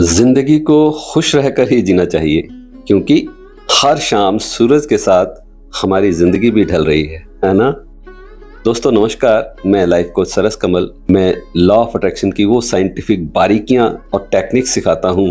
जिंदगी को खुश रहकर ही जीना चाहिए, क्योंकि हर शाम सूरज के साथ हमारी जिंदगी भी ढल रही है ना। दोस्तों नमस्कार, मैं लाइफ कोच सरस कमल। मैं लॉ ऑफ अट्रैक्शन की वो साइंटिफिक बारीकियां और टेक्निक सिखाता हूं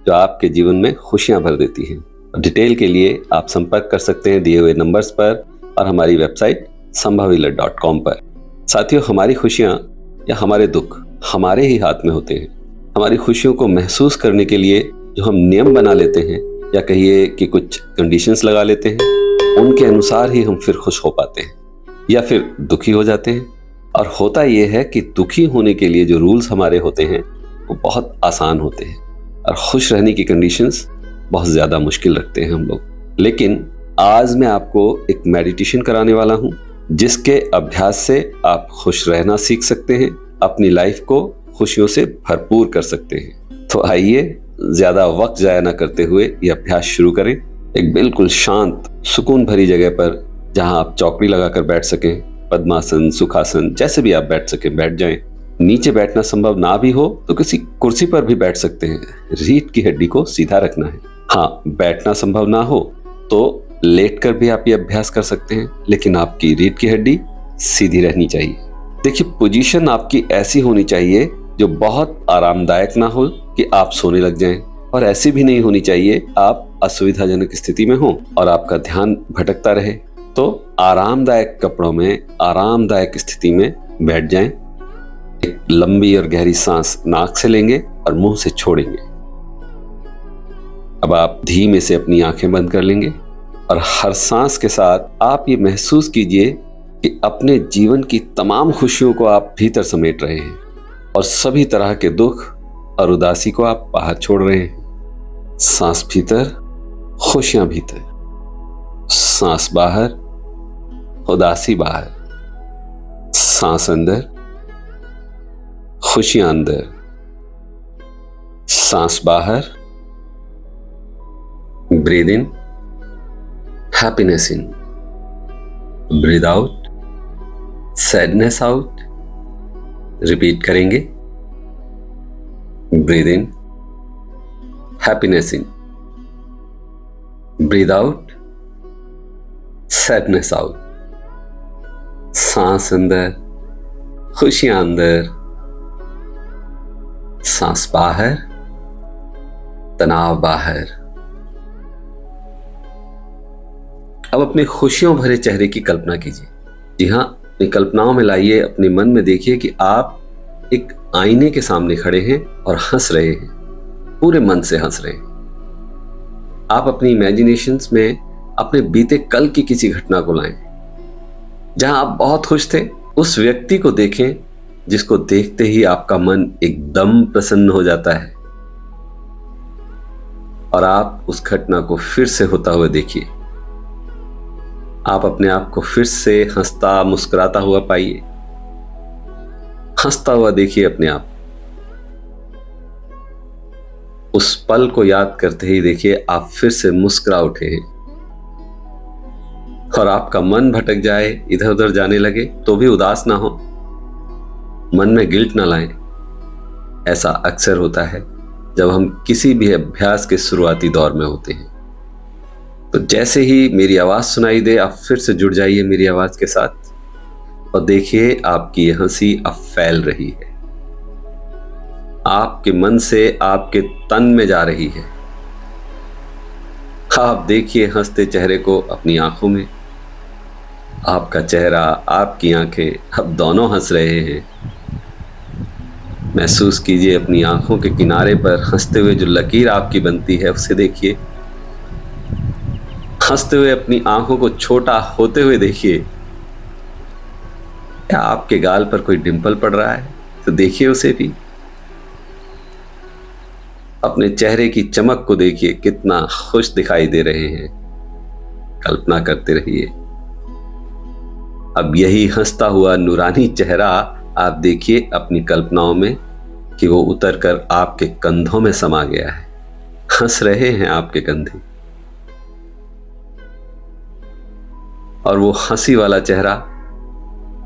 जो आपके जीवन में खुशियां भर देती हैं। डिटेल के लिए आप संपर्क कर सकते हैं दिए हुए नंबर्स पर और हमारी वेबसाइट sambhavillat.com पर। साथियों, हमारी खुशियां या हमारे दुख हमारे ही हाथ में होते हैं। हमारी खुशियों को महसूस करने के लिए जो हम नियम बना लेते हैं या कहिए कि कुछ कंडीशंस लगा लेते हैं, उनके अनुसार ही हम फिर खुश हो पाते हैं या फिर दुखी हो जाते हैं। और होता यह है कि दुखी होने के लिए जो रूल्स हमारे होते हैं वो बहुत आसान होते हैं और खुश रहने की कंडीशंस बहुत ज़्यादा मुश्किल रखते हैं हम लोग। लेकिन आज मैं आपको एक मेडिटेशन कराने वाला हूँ जिसके अभ्यास से आप खुश रहना सीख सकते हैं, अपनी लाइफ को खुशियों से भरपूर कर सकते हैं। तो आइए ज्यादा वक्त जाया ना करते हुए ये अभ्यास शुरू करें। एक बिल्कुल शांत सुकून भरी जगह पर जहां आप चौकड़ी लगाकर बैठ सकें, पद्मासन, सुखासन, जैसे भी आप बैठ सकें बैठ जाएं। नीचे बैठना संभव ना भी हो तो किसी कुर्सी पर भी बैठ सकते हैं। रीढ़ की हड्डी को सीधा रखना है। हाँ, बैठना संभव ना हो तो लेटकर भी आप ये अभ्यास कर सकते हैं, लेकिन आपकी रीढ़ की हड्डी सीधी रहनी चाहिए। देखिए, पोजीशन आपकी ऐसी होनी चाहिए जो बहुत आरामदायक ना हो कि आप सोने लग जाएं, और ऐसी भी नहीं होनी चाहिए आप असुविधाजनक स्थिति में हो और आपका ध्यान भटकता रहे। तो आरामदायक कपड़ों में आरामदायक स्थिति में बैठ जाएं। एक लंबी और गहरी सांस नाक से लेंगे और मुंह से छोड़ेंगे। अब आप धीमे से अपनी आंखें बंद कर लेंगे और हर सांस के साथ आप ये महसूस कीजिए कि अपने जीवन की तमाम खुशियों को आप भीतर समेट रहे हैं और सभी तरह के दुख और उदासी को आप बाहर छोड़ रहे हैं। सांस भीतर, खुशियां भीतर, सांस बाहर, उदासी बाहर, सांस अंदर, खुशियां अंदर, सांस बाहर, breathe in, happiness in, breathe out, sadness out. Repeat करेंगे। Breathe in, happiness in, breathe out, sadness out. सांस अंदर, खुशियां अंदर, सांस बाहर, तनाव बाहर। अब अपने खुशियों भरे चेहरे की कल्पना कीजिए। जी हाँ, अपनी कल्पनाओं में लाइए, अपने मन में देखिए कि आप एक आईने के सामने खड़े हैं और हंस रहे हैं, पूरे मन से हंस रहे हैं। आप अपनी इमेजिनेशंस में अपने बीते कल की किसी घटना को लाएं जहां आप बहुत खुश थे। उस व्यक्ति को देखें जिसको देखते ही आपका मन एकदम प्रसन्न हो जाता है, और आप उस घटना को फिर से होता हुआ देखिए। आप अपने आप को फिर से हंसता मुस्कुराता हुआ पाइए। हंसता हुआ देखिए अपने आप। उस पल को याद करते ही देखिए आप फिर से मुस्कुरा उठे हैं, और आपका मन भटक जाए, इधर उधर जाने लगे तो भी उदास ना हो, मन में गिल्ट ना लाएं। ऐसा अक्सर होता है जब हम किसी भी अभ्यास के शुरुआती दौर में होते हैं। तो जैसे ही मेरी आवाज सुनाई दे, आप फिर से जुड़ जाइए मेरी आवाज के साथ और देखिए आपकी ये हंसी अब फैल रही है, आपके मन से आपके तन में जा रही है। आप देखिए हंसते चेहरे को अपनी आंखों में। आपका चेहरा, आपकी आंखें अब दोनों हंस रहे हैं। महसूस कीजिए अपनी आंखों के किनारे पर हंसते हुए जो लकीर आपकी बनती है उसे देखिए। हंसते हुए अपनी आंखों को छोटा होते हुए देखिए। क्या आपके गाल पर कोई डिंपल पड़ रहा है तो देखिए उसे भी। अपने चेहरे की चमक को देखिए, कितना खुश दिखाई दे रहे हैं। कल्पना करते रहिए। अब यही हंसता हुआ नूरानी चेहरा आप देखिए अपनी कल्पनाओं में कि वो उतरकर आपके कंधों में समा गया है। हंस रहे हैं आपके कंधे, और वो हंसी वाला चेहरा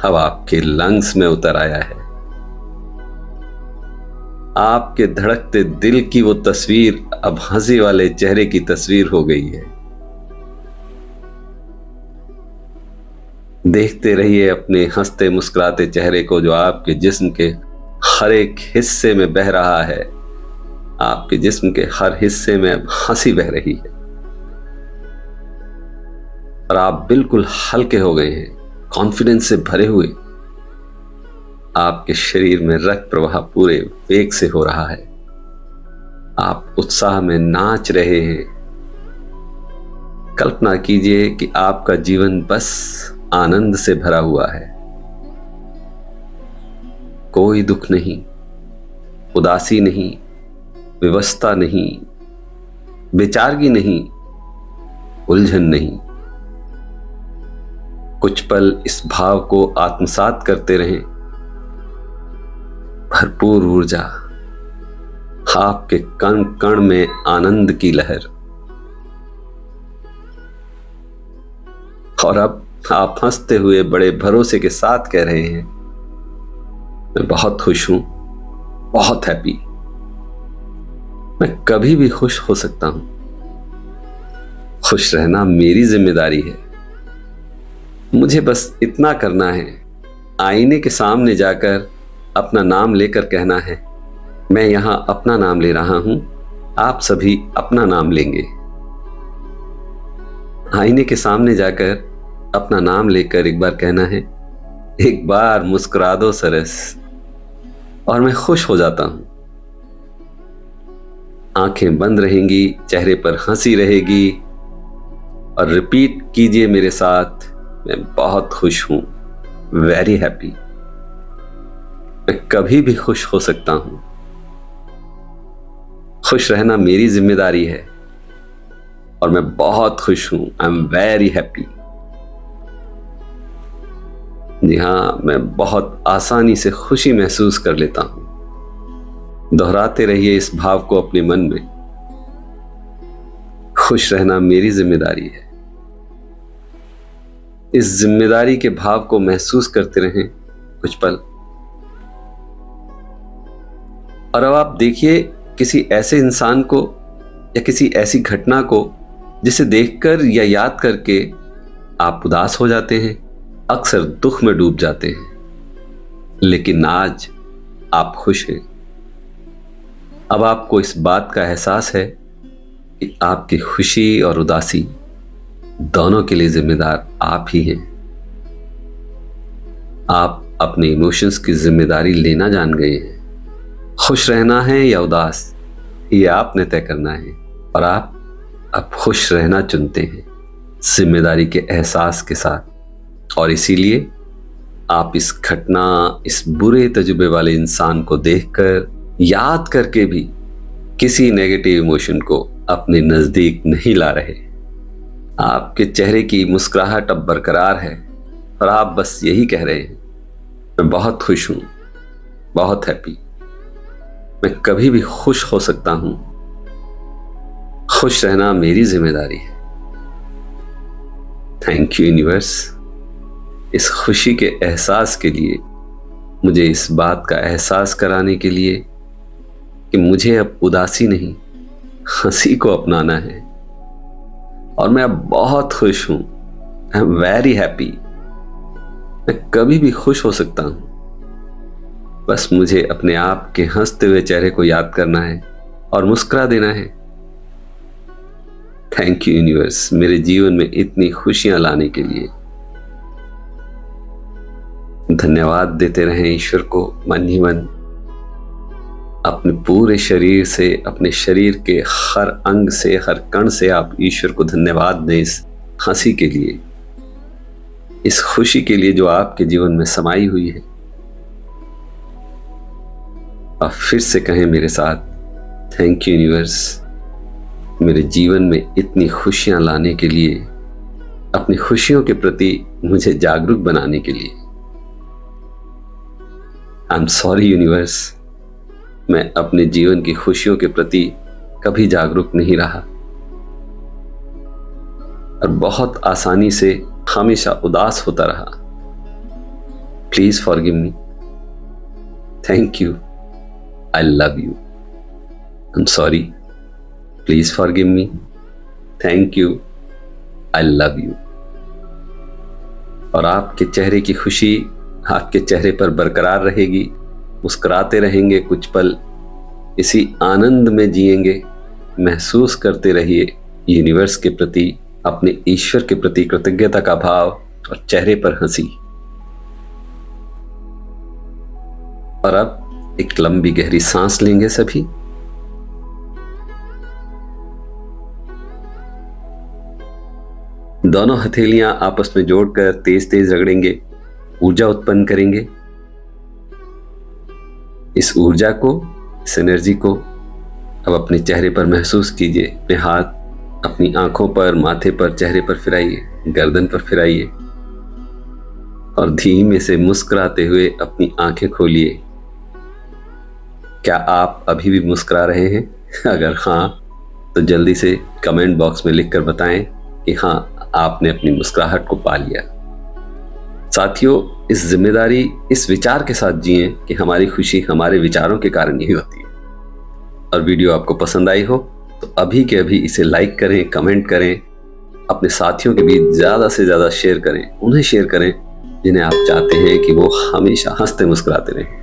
अब आपके लंग्स में उतर आया है। आपके धड़कते दिल की वो तस्वीर अब हंसी वाले चेहरे की तस्वीर हो गई है। देखते रहिए अपने हंसते मुस्कुराते चेहरे को, जो आपके जिस्म के हर एक हिस्से में बह रहा है। आपके जिस्म के हर हिस्से में अब हंसी बह रही है और आप बिल्कुल हल्के हो गए हैं, कॉन्फिडेंस से भरे हुए। आपके शरीर में रक्त प्रवाह पूरे वेग से हो रहा है। आप उत्साह में नाच रहे हैं। कल्पना कीजिए कि आपका जीवन बस आनंद से भरा हुआ है। कोई दुख नहीं, उदासी नहीं, विवशता नहीं, बेचारगी नहीं, उलझन नहीं। कुछ पल इस भाव को आत्मसात करते रहें। भरपूर ऊर्जा, आपके कण कण में आनंद की लहर। और अब आप हंसते हुए बड़े भरोसे के साथ कह रहे हैं, मैं बहुत खुश हूं, बहुत हैप्पी। मैं कभी भी खुश हो सकता हूं। खुश रहना मेरी जिम्मेदारी है। मुझे बस इतना करना है, आईने के सामने जाकर अपना नाम लेकर कहना है, मैं यहां अपना नाम ले रहा हूं, आप सभी अपना नाम लेंगे। आईने के सामने जाकर अपना नाम लेकर एक बार कहना है, एक बार मुस्कुरा दो सरस, और मैं खुश हो जाता हूं। आंखें बंद रहेंगी, चेहरे पर हंसी रहेगी, और रिपीट कीजिए मेरे साथ, मैं बहुत खुश हूं, वेरी हैप्पी। मैं कभी भी खुश हो सकता हूं। खुश रहना मेरी जिम्मेदारी है और मैं बहुत खुश हूं, आई एम वेरी हैप्पी। जी हाँ, मैं बहुत आसानी से खुशी महसूस कर लेता हूं। दोहराते रहिए इस भाव को अपने मन में। खुश रहना मेरी जिम्मेदारी है। इस जिम्मेदारी के भाव को महसूस करते रहें कुछ पल। और अब आप देखिए किसी ऐसे इंसान को या किसी ऐसी घटना को जिसे देखकर या याद करके आप उदास हो जाते हैं, अक्सर दुख में डूब जाते हैं, लेकिन आज आप खुश हैं। अब आपको इस बात का एहसास है कि आपकी खुशी और उदासी दोनों के लिए जिम्मेदार आप ही हैं। आप अपने इमोशंस की जिम्मेदारी लेना जान गए हैं। खुश रहना है या उदास, ये आपने तय करना है, और आप अब खुश रहना चुनते हैं जिम्मेदारी के एहसास के साथ। और इसीलिए आप इस घटना, इस बुरे तजुर्बे वाले इंसान को देखकर, याद करके भी किसी नेगेटिव इमोशन को अपने नजदीक नहीं ला रहे। आपके चेहरे की मुस्कुराहट अब बरकरार है और आप बस यही कह रहे हैं, मैं बहुत खुश हूं, बहुत हैप्पी। मैं कभी भी खुश हो सकता हूं। खुश रहना मेरी जिम्मेदारी है। थैंक यू यूनिवर्स, इस खुशी के एहसास के लिए, मुझे इस बात का एहसास कराने के लिए कि मुझे अब उदासी नहीं, हंसी को अपनाना है। और मैं अब बहुत खुश हूं, आई एम वेरी हैप्पी। मैं कभी भी खुश हो सकता हूं। बस मुझे अपने आप के हंसते हुए चेहरे को याद करना है और मुस्कुरा देना है। थैंक यू यूनिवर्स, मेरे जीवन में इतनी खुशियां लाने के लिए। धन्यवाद देते रहें ईश्वर को मन ही मन। अपने पूरे शरीर से, अपने शरीर के हर अंग से, हर कण से आप ईश्वर को धन्यवाद दें इस हंसी के लिए, इस खुशी के लिए जो आपके जीवन में समाई हुई है। आप फिर से कहें मेरे साथ, थैंक यू यूनिवर्स, मेरे जीवन में इतनी खुशियां लाने के लिए, अपनी खुशियों के प्रति मुझे जागरूक बनाने के लिए। आई एम सॉरी यूनिवर्स, मैं अपने जीवन की खुशियों के प्रति कभी जागरूक नहीं रहा और बहुत आसानी से हमेशा उदास होता रहा। Please forgive me. Thank you, I love you. I'm sorry. Please forgive me. Thank you. I love you. और आपके चेहरे की खुशी आपके चेहरे पर बरकरार रहेगी। मुस्कुराते रहेंगे कुछ पल, इसी आनंद में जिएंगे। महसूस करते रहिए यूनिवर्स के प्रति, अपने ईश्वर के प्रति कृतज्ञता का भाव और चेहरे पर हंसी। और अब एक लंबी गहरी सांस लेंगे सभी। दोनों हथेलियां आपस में जोड़कर तेज तेज रगड़ेंगे, ऊर्जा उत्पन्न करेंगे। इस ऊर्जा को, इस एनर्जी को अब अपने चेहरे पर महसूस कीजिए। अपने हाथ अपनी आंखों पर, माथे पर, चेहरे पर फिराइए, गर्दन पर फिराइए और धीमे से मुस्कुराते हुए अपनी आंखें खोलिए। क्या आप अभी भी मुस्कुरा रहे हैं? अगर हाँ, तो जल्दी से कमेंट बॉक्स में लिखकर बताएं कि हाँ, आपने अपनी मुस्कुराहट को पा लिया। साथियों, इस जिम्मेदारी, इस विचार के साथ जिएं कि हमारी खुशी हमारे विचारों के कारण ही होती है। और वीडियो आपको पसंद आई हो तो अभी के अभी इसे लाइक करें, कमेंट करें, अपने साथियों के बीच ज़्यादा से ज़्यादा शेयर करें। उन्हें शेयर करें जिन्हें आप चाहते हैं कि वो हमेशा हंसते मुस्कुराते रहें।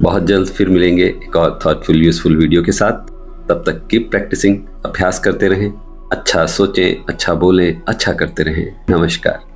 बहुत जल्द फिर मिलेंगे एक और थॉटफुल, यूजफुल वीडियो के साथ। तब तक कीप प्रैक्टिसिंग, अभ्यास करते रहें, अच्छा सोचें, अच्छा बोलें, अच्छा करते रहें। नमस्कार।